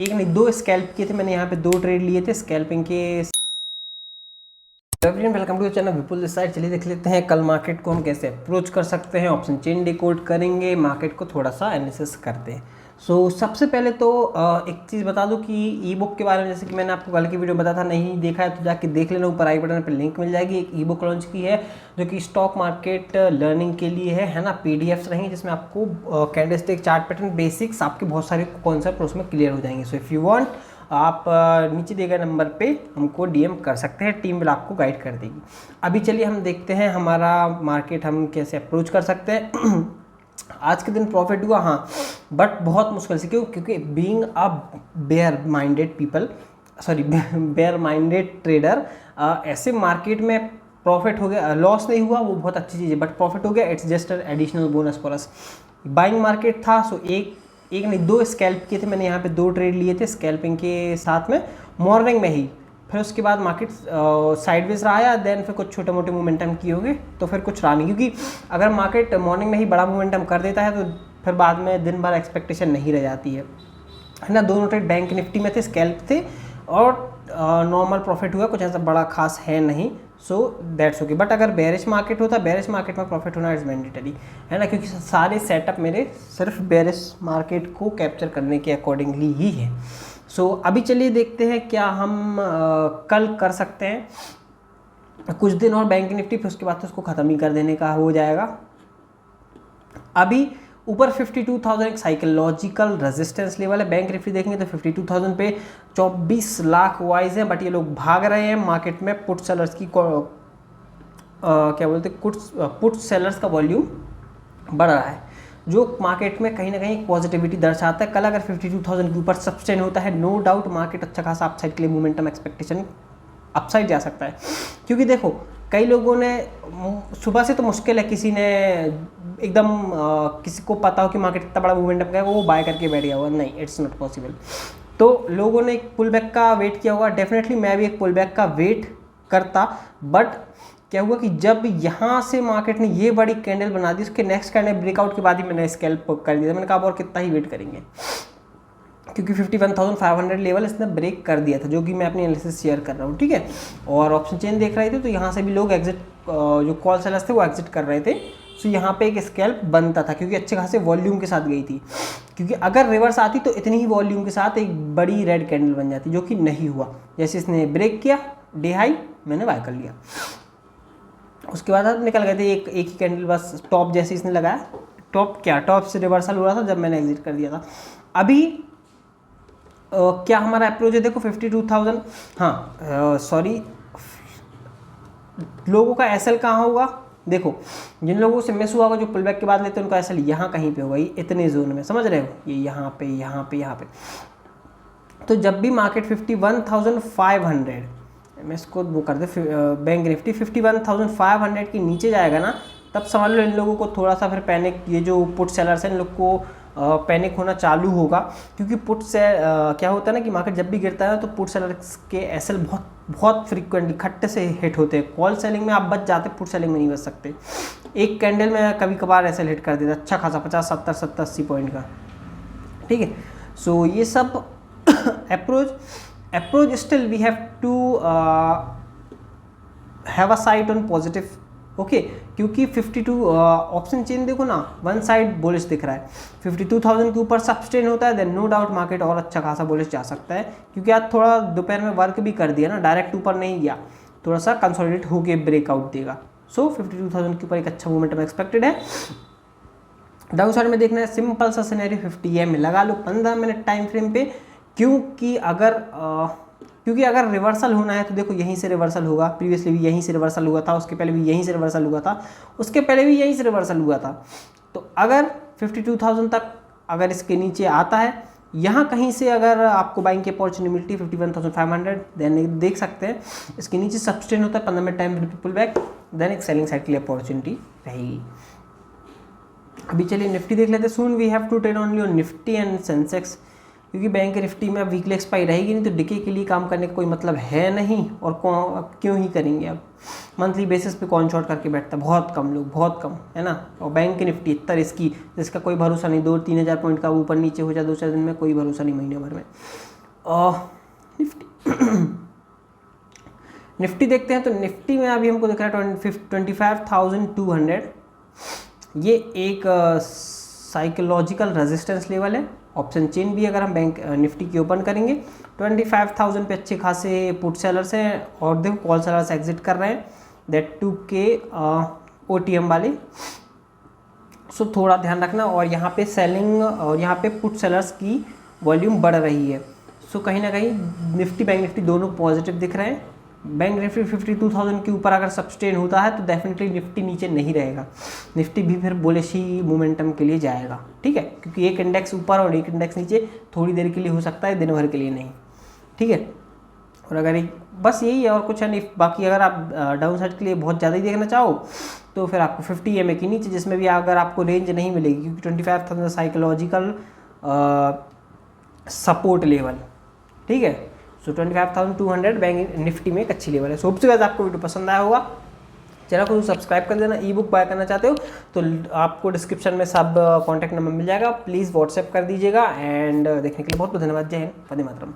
एक नहीं दो स्कैल्प किए थे मैंने, यहाँ पे 2 ट्रेड लिए थे स्कैल्पिंग के। Welcome to channel Vipul this side. चलिए देख लेते हैं कल मार्केट को हम कैसे अप्रोच कर सकते हैं। ऑप्शन चेन डिकोड करेंगे, मार्केट को थोड़ा सा एनालिसिस करते हैं। सबसे पहले तो एक चीज़ बता दूं कि ई बुक के बारे में, जैसे कि मैंने आपको कल की वीडियो बताया था, नहीं देखा है तो जाके देख लेना, ऊपर आई बटन पर लिंक मिल जाएगी। एक ई बुक लॉन्च की है जो कि स्टॉक मार्केट लर्निंग के लिए है ना। पीडीएफ्स रहेंगे जिसमें आपको कैंडलस्टिक चार्ट पैटर्न बेसिक्स आपके बहुत सारे कॉन्सेप्ट उसमें क्लियर हो जाएंगे। सो इफ़ यू वांट आप नीचे दिए गए नंबर पे हमको डीएम कर सकते हैं, टीम will आपको गाइड कर देगी। अभी चलिए हम देखते हैं हमारा मार्केट हम कैसे अप्रोच कर सकते हैं। आज के दिन प्रॉफिट हुआ हाँ, बट बहुत मुश्किल से। क्योंकि being a bear minded people, sorry bear minded trader, ऐसे मार्केट में प्रॉफिट हो गया, लॉस नहीं हुआ वो बहुत अच्छी चीज़ है, बट प्रॉफिट हो गया it's just additional bonus for us. Buying market था, सो एक नहीं दो स्कैल्प किए थे मैंने, यहाँ पे 2 ट्रेड लिए थे स्कैल्पिंग के साथ में मॉर्निंग में ही। फिर उसके बाद मार्केट साइडवेज रहा है, देन फिर कुछ छोटे मोटे मोमेंटम किए होंगे, तो फिर कुछ रहा नहीं। क्योंकि अगर मार्केट मॉर्निंग में ही बड़ा मोमेंटम कर देता है तो फिर बाद में दिन भर एक्सपेक्टेशन नहीं रह जाती है ना। दोनों ट्रेड बैंक निफ्टी में थे, स्कैल्प थे और नॉर्मल प्रॉफिट हुआ, कुछ ऐसा बड़ा खास है नहीं। So that's okay. बट अगर बेरिश मार्केट होता, बेरिश मार्केट में प्रॉफिट होना इज मैंडेटरी है ना, क्योंकि सारे सेटअप मेरे सिर्फ बेरिश मार्केट को कैप्चर करने के अकॉर्डिंगली ही है। अभी चलिए देखते हैं क्या हम कल कर सकते हैं। कुछ दिन और बैंक निफ्टी, फिर उसके बाद तो उसको ख़त्म ही कर देने का हो जाएगा। अभी ऊपर 52,000 एक साइकोलॉजिकल रेजिस्टेंस लेवल है। बैंक निफ्टी देखेंगे तो 52,000 पे 24 लाख वाइज है, बट ये लोग भाग रहे हैं मार्केट में। पुट सेलर्स की क्या बोलते हैं, पुट सेलर्स का वॉल्यूम बढ़ रहा है, जो मार्केट में कहीं ना कहीं पॉजिटिविटी दर्शाता है। कल अगर 52,000 के ऊपर सस्टेन होता है, नो डाउट मार्केट अच्छा खासा अपसाइड के लिए मोमेंटम एक्सपेक्टेशन अपसाइड जा सकता है। क्योंकि देखो कई लोगों ने सुबह से तो मुश्किल है किसी ने एकदम किसी को पता हो कि मार्केट इतना बड़ा मोमेंटम का वो बाय करके बैठ गया होगा, नहीं, इट्स नॉट पॉसिबल। तो लोगों ने एक पुल बैक का वेट किया होगा, डेफिनेटली मैं भी एक पुल बैक का वेट करता। बट क्या हुआ कि जब यहाँ से मार्केट ने ये बड़ी कैंडल बना दी, उसके नेक्स्ट कैंडल ब्रेकआउट के बाद ही मैंने स्कैल्प कर दिया। मैंने कहा और कितना ही वेट करेंगे, क्योंकि 51,500 लेवल इसने ब्रेक कर दिया था, जो कि मैं अपनी एनालिसिस शेयर कर रहा हूँ, ठीक है। और ऑप्शन चेन देख रहे थे तो यहाँ से भी लोग एग्जिट, जो कॉल सेलर्स थे वो एग्जिट कर रहे थे। यहाँ पे एक स्कैल्प बनता था, क्योंकि अच्छे खासे वॉल्यूम के साथ गई थी। क्योंकि अगर रिवर्स आती तो इतनी ही वॉल्यूम के साथ एक बड़ी रेड कैंडल बन जाती, जो कि नहीं हुआ। जैसे इसने ब्रेक किया डे हाई, मैंने बाय कर लिया। उसके बाद निकल गए थे एक ही कैंडल, बस टॉप जैसे इसने लगाया, टॉप से रिवर्सल हो रहा था जब मैंने एग्जिट कर दिया था। अभी क्या हमारा अप्रोच है, देखो 52,000, हाँ सॉरी, लोगों का एसएल कहाँ होगा, देखो जिन लोगों से मिस हुआ होगा, जो पुल बैक के बाद लेते हैं, उनका एसएल यहाँ कहीं पे होगा, ये इतने जोन में, समझ रहे हो, ये यहाँ पे यहाँ पे यहाँ पे। तो जब भी मार्केट 51,500, मैं इसको वो कर दे, बैंक निफ्टी 51,500 के नीचे जाएगा ना, तब समझ लो इन लोगों को थोड़ा सा फिर पैनिक, ये जो पुट सेलर्स हैं इन लोग को पैनिक होना चालू होगा। क्योंकि पुट से क्या होता है ना कि मार्केट जब भी गिरता है तो पुट सेलर्स के एसएल बहुत फ्रीक्वेंटली खट्टे से हिट होते हैं। कॉल सेलिंग में आप बच जाते, पुट सेलिंग में नहीं बच सकते। एक कैंडल में कभी कभार एसएल हिट कर देता अच्छा खासा 50, 70, 70, 80 पॉइंट का, ठीक है। ये सब approach still we have to have a sight on positive, okay. क्योंकि 52 ऑप्शन चेन देखो ना, वन साइड बुलिश दिख रहा है। 52,000 के ऊपर सस्टेन होता है, देन नो डाउट मार्केट और अच्छा खासा बुलिश जा सकता है। क्योंकि आज थोड़ा दोपहर में वर्क भी कर दिया ना, डायरेक्ट ऊपर नहीं गया, थोड़ा सा कंसोलिडेट होके ब्रेकआउट देगा। 52,000 के ऊपर एक अच्छा मोमेंटम एक्सपेक्टेड है। डाउन साइड में देखना है, सिंपल सा सिनेरियो 50 EM लगा लो 15 मिनट टाइम फ्रेम पे। क्योंकि अगर रिवर्सल होना है तो देखो यहीं से रिवर्सल होगा, प्रीवियसली भी यहीं से रिवर्सल हुआ था, उसके पहले भी यहीं से रिवर्सल हुआ था, उसके पहले भी यहीं से रिवर्सल हुआ था। तो अगर 52,000 तक अगर इसके नीचे आता है, यहाँ कहीं से अगर आपको बाइंग की अपॉर्चुनिटी मिलती है 51,500, देन देख सकते हैं इसके नीचे सब्सटेन होता है 15 minute time pull back, then एक सेलिंग साइड के लिए अपॉर्चुनिटी रहेगी। अभी चलिए निफ्टी देख लेते हैं। Soon we have to trade only on Nifty and Sensex, क्योंकि बैंक निफ्टी में अब वीकली एक्सपायरी रहेगी नहीं, तो डिके के लिए काम करने का कोई मतलब है नहीं, और क्यों ही करेंगे। अब मंथली बेसिस पे कौन शॉर्ट करके बैठता है, बहुत कम लोग, बहुत कम है ना। और बैंक निफ्टी इतना रिस्की जिसका कोई भरोसा नहीं, 2-3 हज़ार पॉइंट का ऊपर नीचे हो जाए 2-4 दिन में, कोई भरोसा नहीं महीने भर में। निफ्टी निफ्टी देखते हैं। तो निफ्टी में अभी हमको दिख रहा है 25,200। ये एक साइकोलॉजिकल रेजिस्टेंस लेवल है। ऑप्शन चेन भी अगर हम बैंक निफ्टी की ओपन करेंगे 25,000 पे अच्छे खासे पुट सेलर्स हैं और देखो कॉल सेलर्स एग्जिट कर रहे हैं, दैट 2K OTM वाले। सो थोड़ा ध्यान रखना। और यहाँ पे सेलिंग और यहाँ पे पुट सेलर्स की वॉल्यूम बढ़ रही है। सो कहीं ना कहीं निफ्टी बैंक निफ्टी दोनों पॉजिटिव दिख रहे हैं। बैंक निफ्टी 52,000 के ऊपर अगर सब्सटेन होता है तो डेफिनेटली निफ्टी नीचे नहीं रहेगा, निफ्टी भी फिर बुलिश ही मोमेंटम के लिए जाएगा। ठीक है, क्योंकि एक इंडेक्स ऊपर और एक इंडेक्स नीचे थोड़ी देर के लिए हो सकता है, दिन भर के लिए नहीं। ठीक है, और अगर एक बस यही है और कुछ है नहीं। बाकी अगर आप डाउन साइड के लिए बहुत ज़्यादा ही देखना चाहो तो फिर आपको 50 EMA के नीचे, जिसमें भी अगर आपको रेंज नहीं मिलेगी, क्योंकि 25,000 साइकोलॉजिकल सपोर्ट लेवल। ठीक है, सो 25,200 बैंक निफ्टी में एक अच्छी लेवल है। सो होप सो गाइस आपको वीडियो पसंद आया होगा। चैनल को सब्सक्राइब कर देना। ई बुक बाय करना चाहते हो तो आपको डिस्क्रिप्शन में सब कॉन्टैक्ट नंबर मिल जाएगा, प्लीज़ व्हाट्सएप कर दीजिएगा। एंड देखने के लिए बहुत बहुत धन्यवाद। जय हिंद, वंदे मातरम।